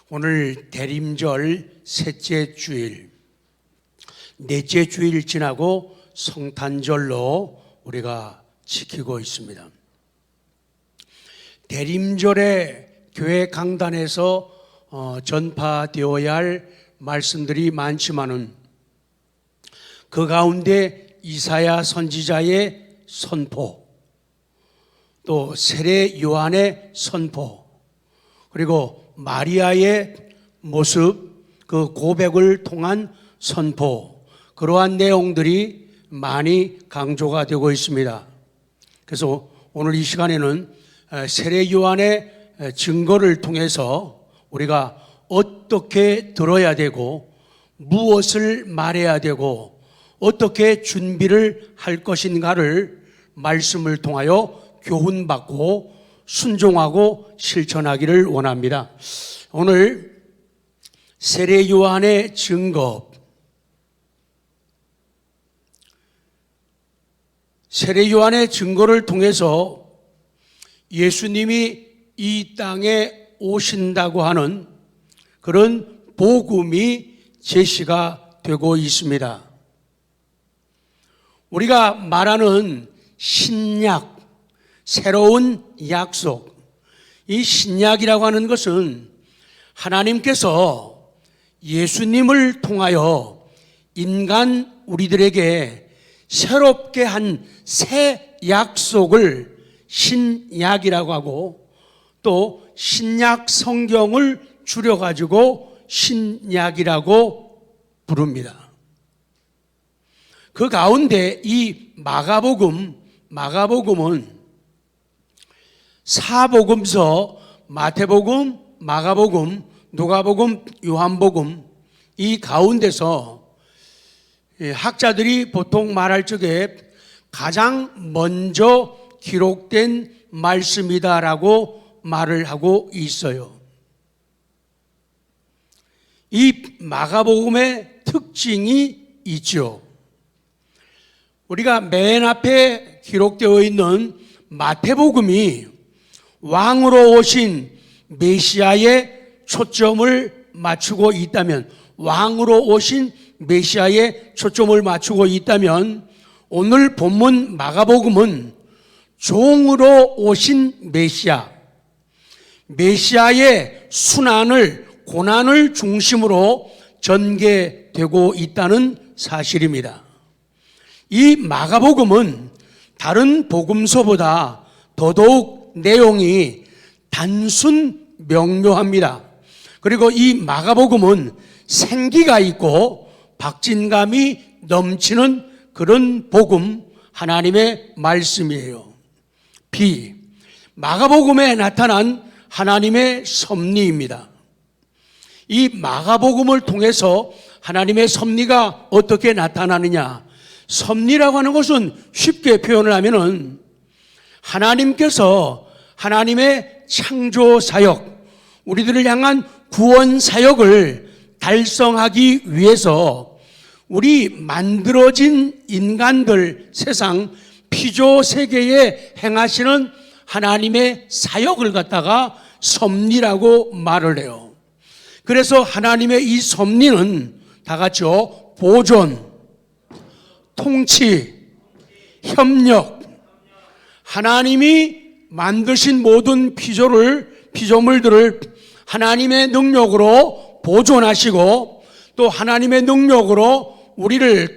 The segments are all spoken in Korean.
오늘 대림절 셋째 주일, 넷째 주일 지나고 성탄절로 우리가 지키고 있습니다. 대림절에 교회 강단에서 전파되어야 할 말씀들이 많지만은 그 가운데 이사야 선지자의 선포, 또 세례 요한의 선포, 그리고 마리아의 모습, 그 고백을 통한 선포, 그러한 내용들이 많이 강조가 되고 있습니다. 그래서 오늘 이 시간에는 세례 요한의 증거를 통해서 우리가 어떻게 들어야 되고 무엇을 말해야 되고 어떻게 준비를 할 것인가를 말씀을 통하여 교훈받고 순종하고 실천하기를 원합니다. 오늘 세례 요한의 증거, 세례 요한의 증거를 통해서 예수님이 이 땅에 오신다고 하는 그런 복음이 제시가 되고 있습니다. 우리가 말하는 신약, 새로운 약속, 이 신약이라고 하는 것은 하나님께서 예수님을 통하여 인간 우리들에게 새롭게 한 새 약속을 신약이라고 하고, 또 신약 성경을 줄여가지고 신약이라고 부릅니다. 그 가운데 이 마가복음은 사복음서, 마태복음, 마가복음, 누가복음, 요한복음, 이 가운데서 학자들이 보통 말할 적에 가장 먼저 기록된 말씀이다라고 말을 하고 있어요. 이 마가복음의 특징이 있죠. 우리가 맨 앞에 기록되어 있는 마태복음이 왕으로 오신 메시아의 초점을 맞추고 있다면, 왕으로 오신 메시아의 초점을 맞추고 있다면, 오늘 본문 마가복음은 종으로 오신 메시아의 순환을, 고난을 중심으로 전개되고 있다는 사실입니다. 이 마가복음은 다른 복음서보다 더더욱 내용이 단순 명료합니다. 그리고 이 마가복음은 생기가 있고 박진감이 넘치는 그런 복음, 하나님의 말씀이에요. 마가복음에 나타난 하나님의 섭리입니다. 이 마가복음을 통해서 하나님의 섭리가 어떻게 나타나느냐? 섭리라고 하는 것은 쉽게 표현을 하면은 하나님께서 하나님의 창조 사역, 우리들을 향한 구원 사역을 달성하기 위해서 우리 만들어진 인간들, 세상 피조 세계에 행하시는 하나님의 사역을 갖다가 섭리라고 말을 해요. 그래서 하나님의 이 섭리는 다 같이요, 보존, 통치, 협력, 하나님이 만드신 모든 피조물들을 하나님의 능력으로 보존하시고, 또 하나님의 능력으로 우리를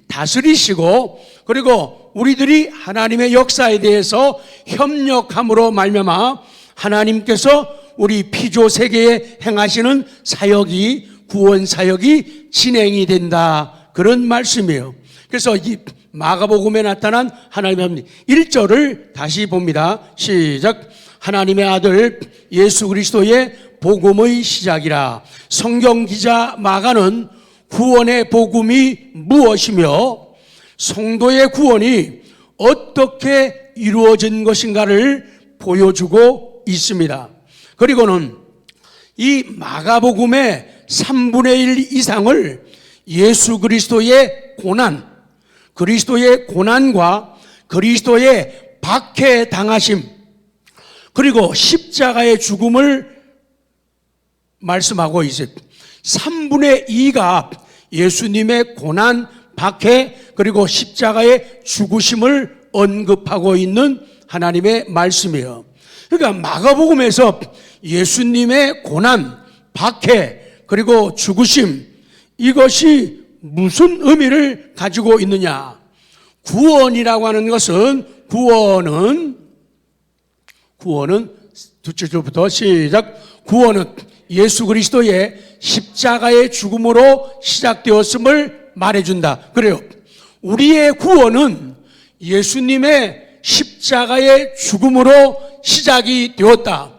다스리시고, 그리고 우리들이 하나님의 역사에 대해서 협력함으로 말미암아 하나님께서 우리 피조 세계에 행하시는 사역이, 구원 사역이 진행이 된다, 그런 말씀이에요. 그래서 이 마가복음에 나타난 하나님의 섭리 1절을 다시 봅니다. 시작. 하나님의 아들 예수 그리스도의 복음의 시작이라. 성경 기자 마가는 구원의 복음이 무엇이며 성도의 구원이 어떻게 이루어진 것인가를 보여주고 있습니다. 그리고는 이 마가복음의 3분의 1 이상을 예수 그리스도의 고난과 그리스도의 박해당하심, 그리고 십자가의 죽음을 말씀하고 있어요. 3분의 2가 예수님의 고난, 박해, 그리고 십자가의 죽으심을 언급하고 있는 하나님의 말씀이에요. 그러니까 마가복음에서 예수님의 고난, 박해, 그리고 죽으심, 이것이 무슨 의미를 가지고 있느냐? 구원이라고 하는 것은, 구원은 두째 줄부터 시작. 구원은 예수 그리스도의 십자가의 죽음으로 시작되었음을 말해준다. 그래요. 우리의 구원은 예수님의 십자가의 죽음으로 시작이 되었다.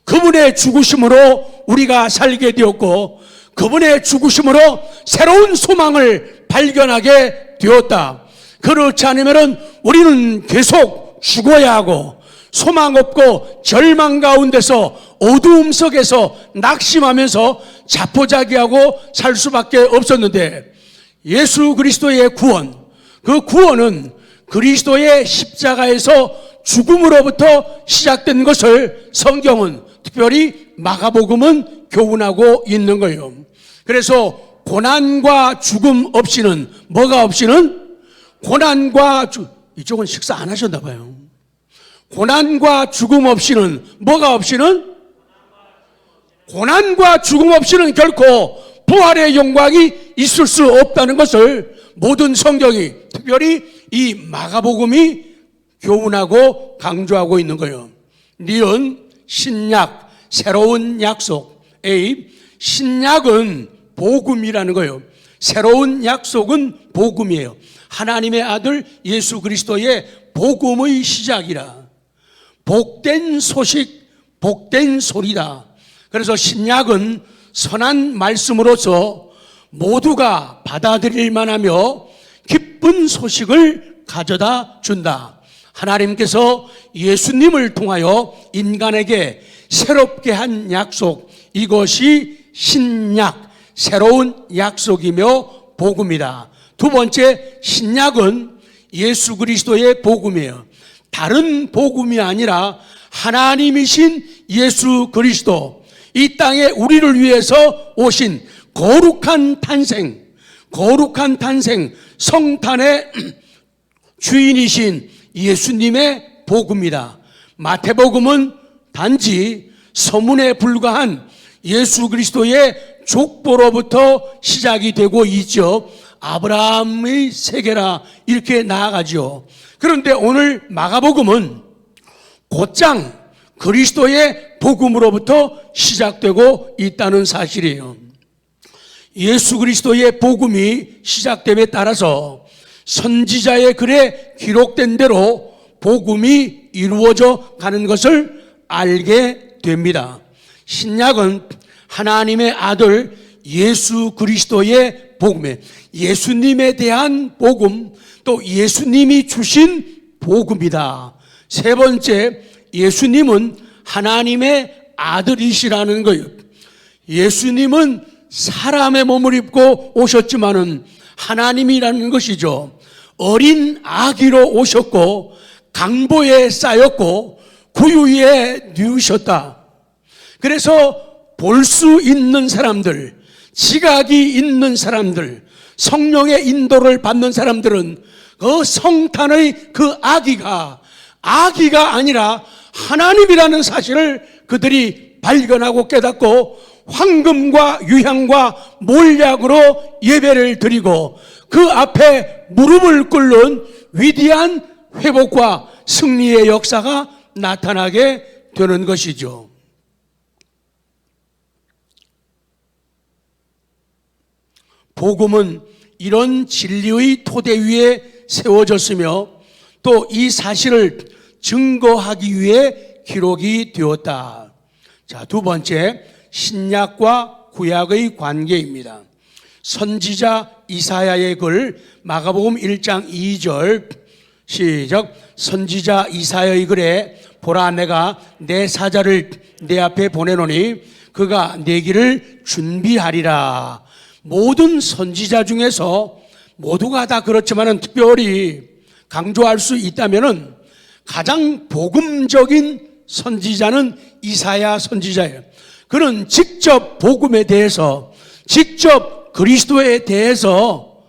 그분의 죽으심으로 우리가 살게 되었고, 그분의 죽으심으로 새로운 소망을 발견하게 되었다. 그렇지 않으면 우리는 계속 죽어야 하고, 소망 없고 절망 가운데서 어두움 속에서 낙심하면서 자포자기하고 살 수밖에 없었는데, 예수 그리스도의 구원, 그 구원은 그리스도의 십자가에서 죽음으로부터 시작된 것을 성경은, 특별히 마가복음은 교훈하고 있는 거예요. 그래서 고난과 죽음 없이는, 뭐가 없이는? 이쪽은 식사 안 하셨나 봐요. 고난과 죽음 없이는, 뭐가 없이는? 고난과 죽음 없이는 결코 부활의 영광이 있을 수 없다는 것을 모든 성경이, 특별히 이 마가복음이 교훈하고 강조하고 있는 거예요. 니은 신약, 새로운 약속. A, 신약은 복음이라는 거예요. 새로운 약속은 복음이에요. 하나님의 아들 예수 그리스도의 복음의 시작이라. 복된 소식, 복된 소리다. 그래서 신약은 선한 말씀으로서 모두가 받아들일 만하며 기쁜 소식을 가져다 준다. 하나님께서 예수님을 통하여 인간에게 새롭게 한 약속, 이것이 신약, 새로운 약속이며 복음이다. 두 번째, 신약은 예수 그리스도의 복음이에요. 다른 복음이 아니라 하나님이신 예수 그리스도, 이 땅에 우리를 위해서 오신 거룩한 탄생, 성탄의 주인이신 예수님의 복음이다. 마태복음은 단지 서문에 불과한 예수 그리스도의 족보로부터 시작이 되고 있죠. 아브라함의 세계라 이렇게 나아가죠. 그런데 오늘 마가복음은 곧장 그리스도의 복음으로부터 시작되고 있다는 사실이에요. 예수 그리스도의 복음이 시작됨에 따라서 선지자의 글에 기록된 대로 복음이 이루어져 가는 것을 알게 됩니다. 신약은 하나님의 아들 예수 그리스도의 복음에, 예수님에 대한 복음, 또 예수님이 주신 복음이다. 세 번째, 예수님은 하나님의 아들이시라는 거예요. 예수님은 사람의 몸을 입고 오셨지만은 하나님이라는 것이죠. 어린 아기로 오셨고 강보에 쌓였고 구유에 누우셨다. 그래서 볼 수 있는 사람들, 지각이 있는 사람들, 성령의 인도를 받는 사람들은 그 성탄의 그 아기가 아니라 하나님이라는 사실을 그들이 발견하고 깨닫고 황금과 유향과 몰약으로 예배를 드리고 그 앞에 무릎을 꿇는 위대한 회복과 승리의 역사가 나타나게 되는 것이죠. 복음은 이런 진리의 토대 위에 세워졌으며 또 이 사실을 증거하기 위해 기록이 되었다. 자, 두 번째, 신약과 구약의 관계입니다. 선지자 이사야의 글 마가복음 1장 2절 시작. 선지자 이사야의 글에 보라, 내가 내 사자를 내 앞에 보내노니 그가 내 길을 준비하리라. 모든 선지자 중에서 모두가 다 그렇지만은 특별히 강조할 수 있다면은 가장 복음적인 선지자는 이사야 선지자예요. 그는 직접 복음에 대해서, 직접 그리스도에 대해서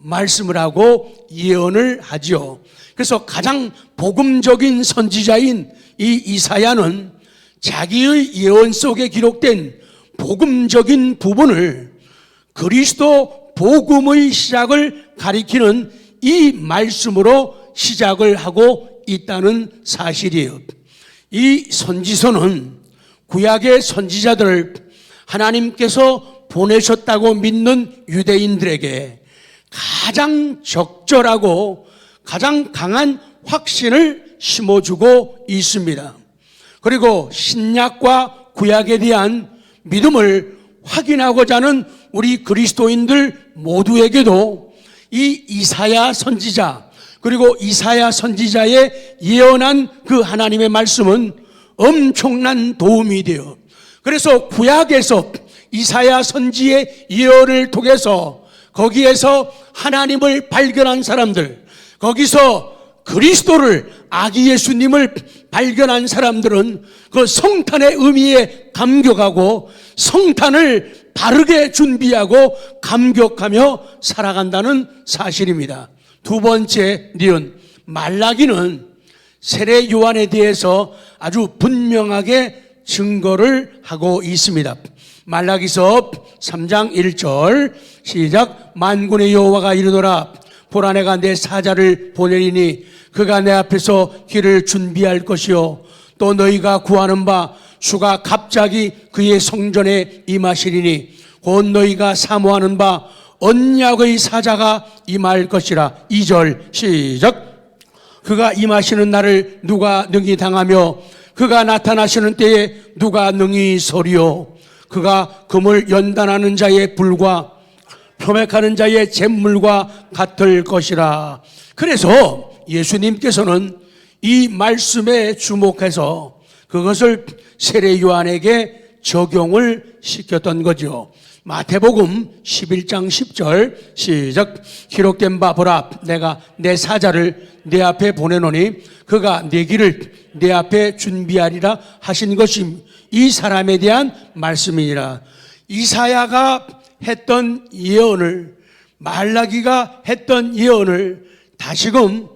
말씀을 하고 예언을 하지요. 그래서 가장 복음적인 선지자인 이 이사야는 자기의 예언 속에 기록된 복음적인 부분을 그리스도 복음의 시작을 가리키는 이 말씀으로 시작을 하고 있다는 사실이에요. 이 선지서는 구약의 선지자들을 하나님께서 보내셨다고 믿는 유대인들에게 가장 적절하고 가장 강한 확신을 심어주고 있습니다. 그리고 신약과 구약에 대한 믿음을 확인하고자 하는 우리 그리스도인들 모두에게도 이 이사야 선지자, 그리고 이사야 선지자의 예언한 그 하나님의 말씀은 엄청난 도움이 돼요. 그래서 구약에서 이사야 선지의 예언을 통해서 거기에서 하나님을 발견한 사람들, 거기서 그리스도를, 아기 예수님을 발견한 사람들은 그 성탄의 의미에 감격하고 성탄을 바르게 준비하고 감격하며 살아간다는 사실입니다. 두 번째 니은, 말라기는 세례 요한에 대해서 아주 분명하게 증거를 하고 있습니다. 말라기서 3장 1절 시작. 만군의 여호와가 이르노라, 보라 내가 내 사자를 보내리니 그가 내 앞에서 길을 준비할 것이요 또 너희가 구하는 바 주가 갑자기 그의 성전에 임하시리니 곧 너희가 사모하는 바 언약의 사자가 임할 것이라. 2절 시작. 그가 임하시는 날을 누가 능히 당하며 그가 나타나시는 때에 누가 능히 서리요. 그가 금을 연단하는 자의 불과 표맥하는 자의 잿물과 같을 것이라. 그래서 예수님께서는 이 말씀에 주목해서 그것을 세례 요한에게 적용을 시켰던 거죠. 마태복음 11장 10절 시작. 기록된 바 보라 내가 내 사자를 내 앞에 보내노니 그가 내 길을 내 앞에 준비하리라 하신 것이 이 사람에 대한 말씀이니라. 이사야가 했던 예언을, 말라기가 했던 예언을 다시금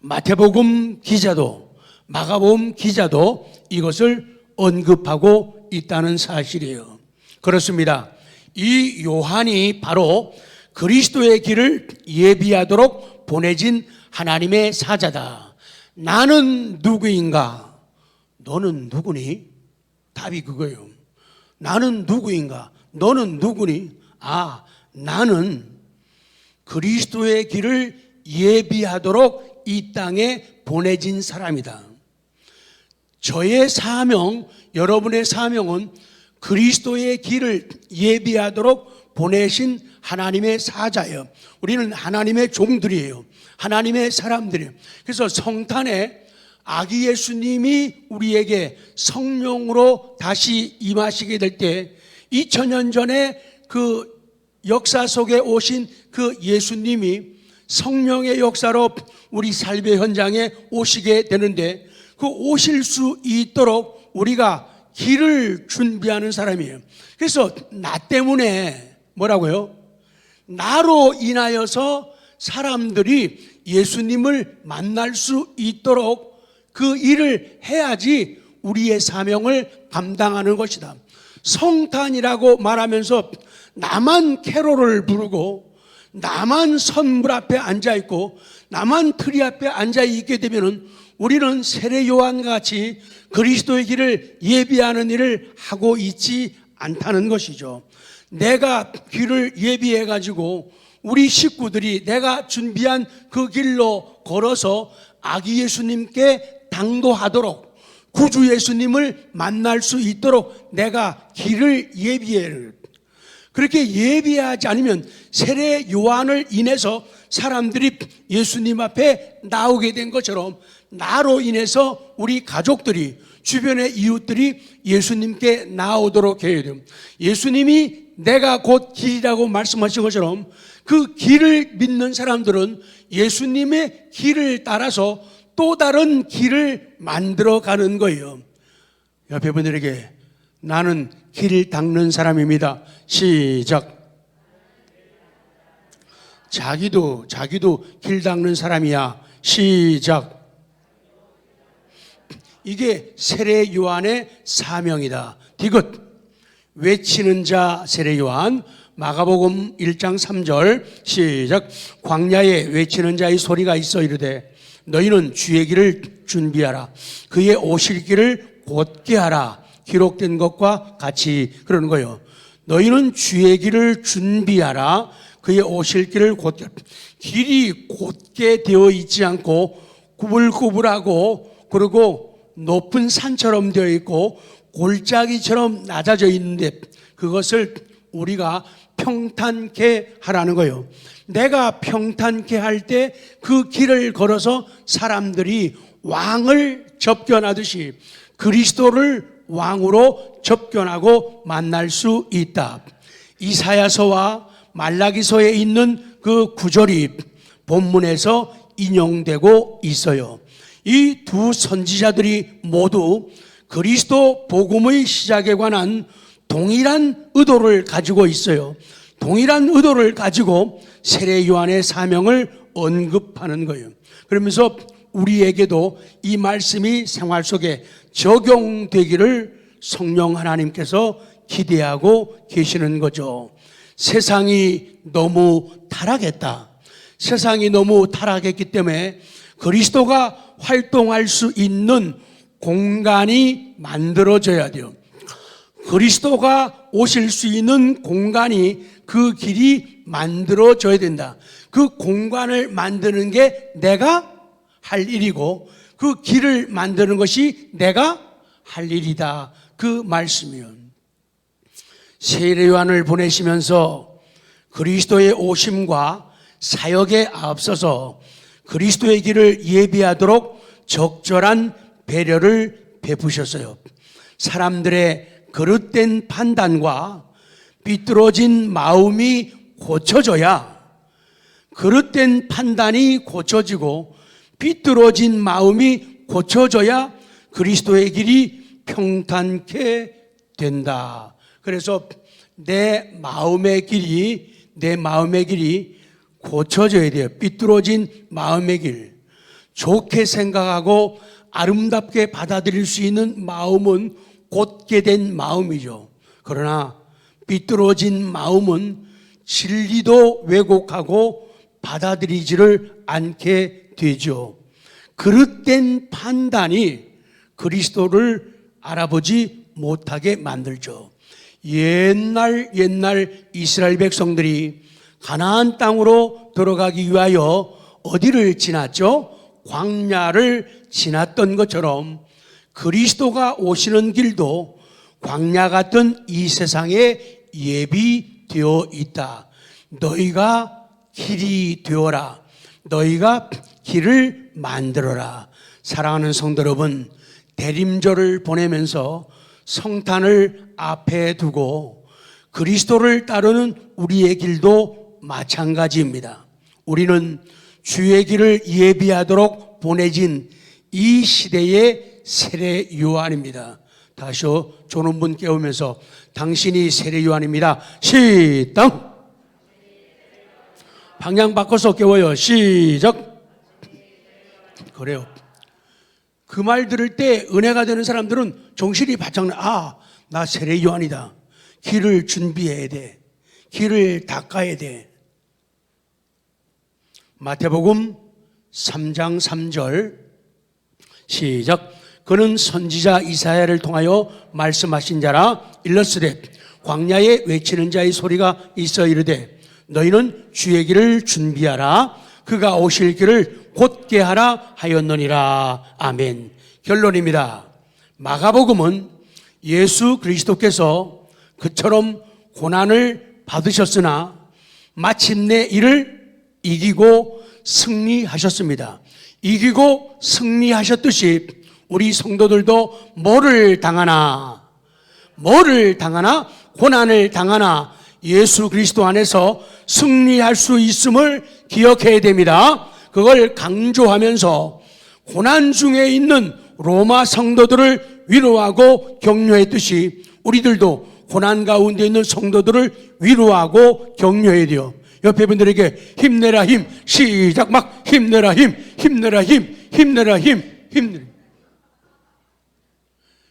마태복음 기자도 마가복음 기자도 이것을 언급하고 있다는 사실이에요. 그렇습니다. 이 요한이 바로 그리스도의 길을 예비하도록 보내진 하나님의 사자다. 나는 누구인가? 너는 누구니? 답이 그거예요. 나는 누구인가? 너는 누구니? 아, 나는 그리스도의 길을 예비하도록 이 땅에 보내진 사람이다. 저의 사명, 여러분의 사명은 그리스도의 길을 예비하도록 보내신 하나님의 사자예요. 우리는 하나님의 종들이에요. 하나님의 사람들이에요. 그래서 성탄에 아기 예수님이 우리에게 성령으로 다시 임하시게 될 때 2000년 전에 그 역사 속에 오신 그 예수님이 성령의 역사로 우리 삶의 현장에 오시게 되는데 그 오실 수 있도록 우리가 길을 준비하는 사람이에요. 그래서 나 때문에 뭐라고요? 나로 인하여서 사람들이 예수님을 만날 수 있도록 그 일을 해야지 우리의 사명을 감당하는 것이다. 성탄이라고 말하면서 나만 캐롤을 부르고 나만 선물 앞에 앉아있고 나만 트리 앞에 앉아있게 되면 우리는 세례 요한과 같이 그리스도의 길을 예비하는 일을 하고 있지 않다는 것이죠. 내가 길을 예비해 가지고 우리 식구들이 내가 준비한 그 길로 걸어서 아기 예수님께 당도하도록 구주 예수님을 만날 수 있도록 내가 길을 예비해. 그렇게 예비하지 않으면 세례 요한을 인해서 사람들이 예수님 앞에 나오게 된 것처럼 나로 인해서 우리 가족들이 주변의 이웃들이 예수님께 나오도록 해야 돼요. 예수님이 내가 곧 길이라고 말씀하신 것처럼 그 길을 믿는 사람들은 예수님의 길을 따라서 또 다른 길을 만들어 가는 거예요. 옆에 분들에게 나는 길 닦는 사람입니다. 시작. 자기도 길 닦는 사람이야. 시작. 이게 세례 요한의 사명이다. 디귿. 외치는 자 세례 요한. 마가복음 1장 3절 시작. 광야에 외치는 자의 소리가 있어 이르되 너희는 주의 길을 준비하라. 그의 오실 길을 곧게 하라. 기록된 것과 같이 그러는 거예요. 너희는 주의 길을 준비하라. 그의 오실 길을 곧게. 길이 곧게 되어 있지 않고 구불구불하고 그리고 높은 산처럼 되어 있고 골짜기처럼 낮아져 있는데 그것을 우리가 평탄케 하라는 거예요. 내가 평탄케 할 때 그 길을 걸어서 사람들이 왕을 접견하듯이 그리스도를 왕으로 접견하고 만날 수 있다. 이사야서와 말라기서에 있는 그 구절이 본문에서 인용되고 있어요. 이 두 선지자들이 모두 그리스도 복음의 시작에 관한 동일한 의도를 가지고 있어요. 동일한 의도를 가지고 세례 요한의 사명을 언급하는 거예요. 그러면서 우리에게도 이 말씀이 생활 속에 적용되기를 성령 하나님께서 기대하고 계시는 거죠. 세상이 너무 타락했다. 세상이 너무 타락했기 때문에 그리스도가 활동할 수 있는 공간이 만들어져야 돼요. 그리스도가 오실 수 있는 공간이 그 길이 만들어져야 된다. 그 공간을 만드는 게 내가 할 일이고 그 길을 만드는 것이 내가 할 일이다. 그 말씀이요. 세례 요한을 보내시면서 그리스도의 오심과 사역에 앞서서 그리스도의 길을 예비하도록 적절한 배려를 베푸셨어요. 사람들의 그릇된 판단과 삐뚤어진 마음이 고쳐져야 그릇된 판단이 고쳐지고 삐뚤어진 마음이 고쳐져야 그리스도의 길이 평탄케 된다. 그래서 내 마음의 길이 고쳐져야 돼요. 삐뚤어진 마음의 길. 좋게 생각하고 아름답게 받아들일 수 있는 마음은 곧게 된 마음이죠. 그러나 삐뚤어진 마음은 진리도 왜곡하고 받아들이지를 않게 되죠. 그릇된 판단이 그리스도를 알아보지 못하게 만들죠. 옛날 이스라엘 백성들이 가나안 땅으로 들어가기 위하여 어디를 지났죠? 광야를 지났던 것처럼 그리스도가 오시는 길도 광야 같은 이 세상에 예비되어 있다. 너희가 길이 되어라. 너희가 길을 만들어라. 사랑하는 성도 여러분, 대림절을 보내면서 성탄을 앞에 두고 그리스도를 따르는 우리의 길도 마찬가지입니다. 우리는 주의 길을 예비하도록 보내진 이 시대의 세례 요한입니다. 다시요, 조는 분 깨우면서 당신이 세례 요한입니다. 시작. 방향 바꿔서 깨워요. 시작. 그래요. 그 말 들을 때 은혜가 되는 사람들은 정신이 바짝 나 세례 요한이다. 길을 준비해야 돼. 길을 닦아야 돼. 마태복음 3장 3절 시작. 그는 선지자 이사야를 통하여 말씀하신 자라. 일러스되 광야에 외치는 자의 소리가 있어 이르되 너희는 주의 길을 준비하라. 그가 오실 길을 곧게 하라 하였느니라. 아멘. 결론입니다. 마가복음은 예수 그리스도께서 그처럼 고난을 받으셨으나 마침내 이를 이기고 승리하셨습니다. 이기고 승리하셨듯이 우리 성도들도 뭐를 당하나 고난을 당하나 예수 그리스도 안에서 승리할 수 있음을 기억해야 됩니다. 그걸 강조하면서 고난 중에 있는 로마 성도들을 위로하고 격려했듯이 우리들도 고난 가운데 있는 성도들을 위로하고 격려해야 돼요. 옆에 분들에게 힘내라 힘, 시작, 막 힘내라 힘, 힘내라 힘, 힘내라 힘, 힘내라.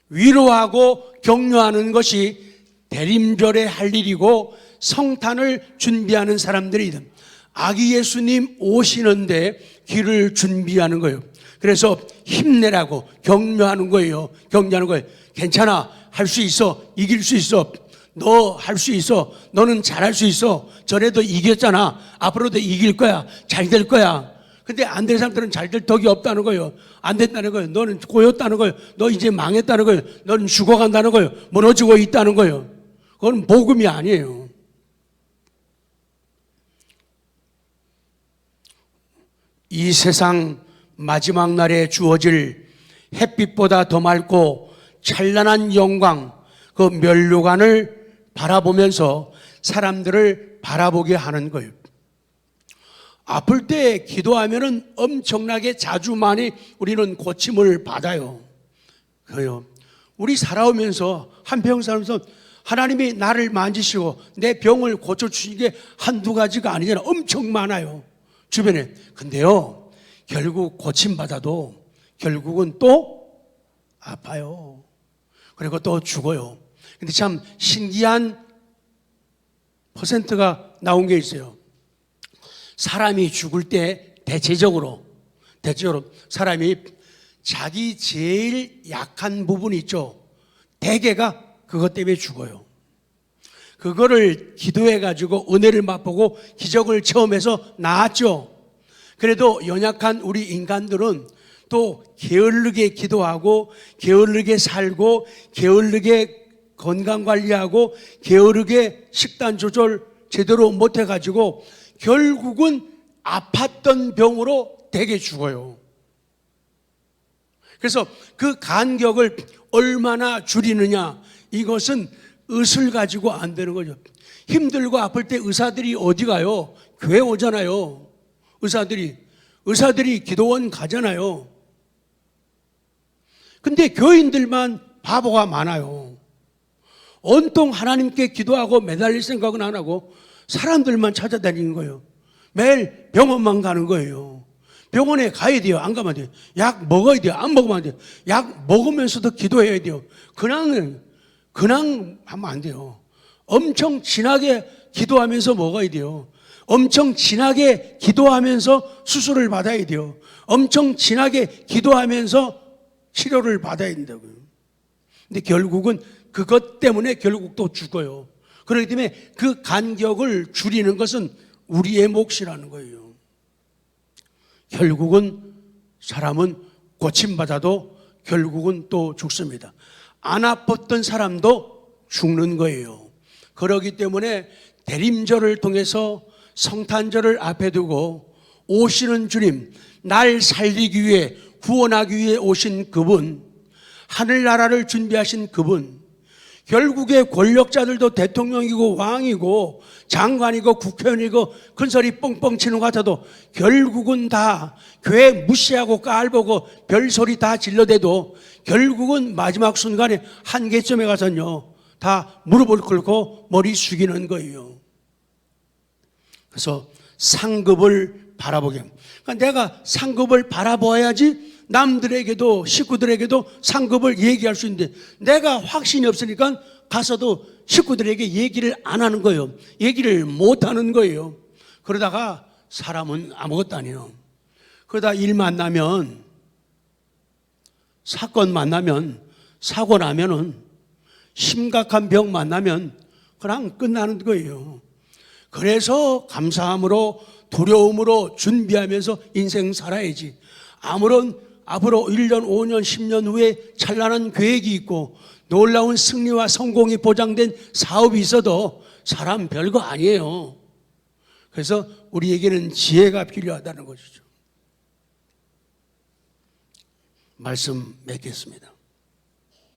위로하고 격려하는 것이 대림절에 할 일이고 성탄을 준비하는 사람들이든 아기 예수님 오시는데 길을 준비하는 거예요. 그래서 힘내라고 격려하는 거예요. 격려하는 거예요. 괜찮아, 할 수 있어, 이길 수 있어, 너 할 수 있어, 너는 잘할 수 있어, 전에도 이겼잖아, 앞으로도 이길 거야, 잘 될 거야. 근데 안 될 사람들은 잘 될 덕이 없다는 거예요. 안 됐다는 거예요. 너는 꼬였다는 거예요. 너 이제 망했다는 거예요. 너는 죽어간다는 거예요. 무너지고 있다는 거예요. 그건 복음이 아니에요. 이 세상 마지막 날에 주어질 햇빛보다 더 맑고 찬란한 영광, 그 면류관을 바라보면서 사람들을 바라보게 하는 거예요. 아플 때 기도하면은 엄청나게 자주 많이 우리는 고침을 받아요. 그래요. 우리 살아오면서 한평 살면서 하나님이 나를 만지시고 내 병을 고쳐주신 게 한두 가지가 아니잖아요. 엄청 많아요. 주변에. 근데요, 결국 고침받아도 결국은 또 아파요. 그리고 또 죽어요. 근데 참 신기한 퍼센트가 나온 게 있어요. 사람이 죽을 때 대체적으로 사람이 자기 제일 약한 부분이 있죠. 대개가 그것 때문에 죽어요. 그거를 기도해가지고 은혜를 맛보고 기적을 체험해서 나았죠. 그래도 연약한 우리 인간들은 또 게을르게 기도하고 게을르게 살고 게을르게 건강관리하고 게으르게 식단 조절 제대로 못해가지고 결국은 아팠던 병으로 대개 죽어요. 그래서 그 간격을 얼마나 줄이느냐, 이것은 의술 가지고 안 되는 거죠. 힘들고 아플 때 의사들이 어디 가요? 교회 오잖아요. 의사들이 기도원 가잖아요. 근데 교인들만 바보가 많아요. 온통 하나님께 기도하고 매달릴 생각은 안 하고 사람들만 찾아다니는 거예요. 매일 병원만 가는 거예요. 병원에 가야 돼요? 안 가면 안 돼요? 약 먹어야 돼요? 안 먹으면 안 돼요? 약 먹으면서도 기도해야 돼요. 그냥 하면 안 돼요. 엄청 진하게 기도하면서 먹어야 돼요. 엄청 진하게 기도하면서 수술을 받아야 돼요. 엄청 진하게 기도하면서 치료를 받아야 된다고요. 근데 결국은 그것 때문에 결국 또 죽어요. 그렇기 때문에 그 간격을 줄이는 것은 우리의 몫이라는 거예요. 결국은 사람은 고침받아도 결국은 또 죽습니다. 안 아팠던 사람도 죽는 거예요. 그렇기 때문에 대림절을 통해서 성탄절을 앞에 두고 오시는 주님, 날 살리기 위해 구원하기 위해 오신 그분, 하늘나라를 준비하신 그분, 결국에 권력자들도 대통령이고 왕이고 장관이고 국회의원이고 큰소리 뻥뻥 치는 것 같아도 결국은 다 교회 무시하고 깔보고 별소리 다 질러대도 결국은 마지막 순간에 한계점에 가서는요 다 무릎을 꿇고 머리 숙이는 거예요. 그래서 상급을 바라보게 합니다. 그러니까 내가 상급을 바라봐야지 남들에게도 식구들에게도 상급을 얘기할 수 있는데 내가 확신이 없으니까 가서도 식구들에게 얘기를 안 하는 거예요. 얘기를 못 하는 거예요. 그러다가 사람은 아무것도 아니에요. 그러다 일 만나면, 사건 만나면, 사고 나면은, 심각한 병 만나면 그냥 끝나는 거예요. 그래서 감사함으로 두려움으로 준비하면서 인생 살아야지. 아무런 앞으로 1년, 5년, 10년 후에 찬란한 계획이 있고 놀라운 승리와 성공이 보장된 사업이 있어도 사람 별거 아니에요. 그래서 우리에게는 지혜가 필요하다는 것이죠. 말씀 맺겠습니다.